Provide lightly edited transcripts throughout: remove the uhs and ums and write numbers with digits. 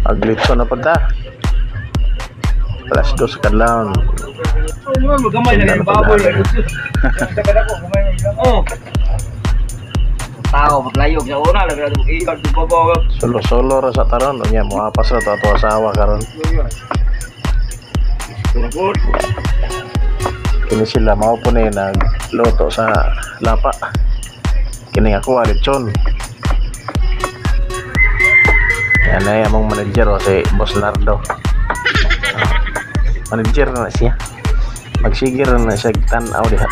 Aglitso na punta. Alas 2 ka lang. Magamay na yung baboy. Oh. Tao maglayog sa una lang ikan sa babaw. Solo-solo ra sa taron nya moapas ra to ato asawa karon. Kini sila mao po ni nagluto sa lapa. Kini ako lechon. Yan ay among manager o si Boss Nardo. Manager na siya. Magsigir na siya tan-aw diha.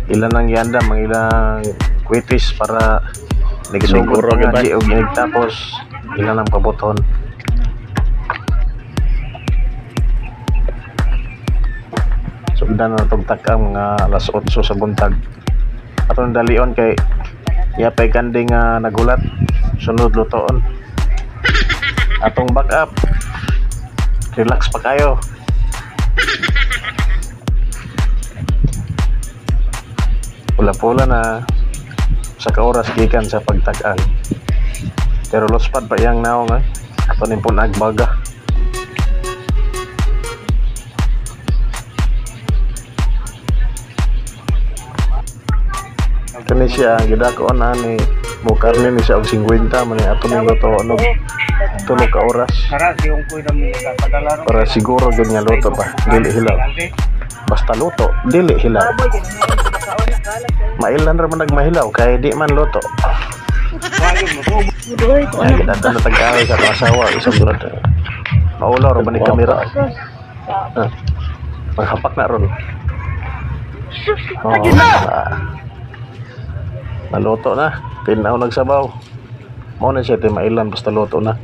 Ilan ang yanda, mga ilang kwitis para nagisugod pa nga di o ginig tapos ilan ang pabuton. Sugdan na itong takang mga alas 8 sa buntag. Atong dalion kay yapay kanding nagulat sunod lutoon. Atong back up. Relax pa kayo. Pula-pula na sa kaoras gikan sa pagtag-an. Pero lospad pa yang naong ato nin pun agbaga. Kani siya gidako na ni mo karne ni siya og 50 man ni ato ning luto ano tulog ka oras. Para siguro ganyan luto pa dili hilaw. Basta luto dili hilaw. Mailan ra man nagmahilaw kay di man luto. Ay kita na tagay sa asawa isang durad. Maulaw ra man ni kamera. Maghapak na ron. Naluto na, tinaw nagsabaw. Mo na siya mailan basta luto na.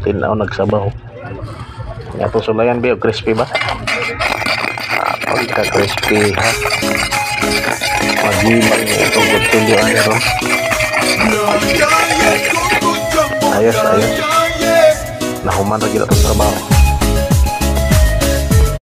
Tinaw nagsabaw. Nga to sulayan ba crispy ba? Pagka crispy ha. Magibang niya itong gutulyoan nyo. Ayos. Nahuman na gila itong trabaho.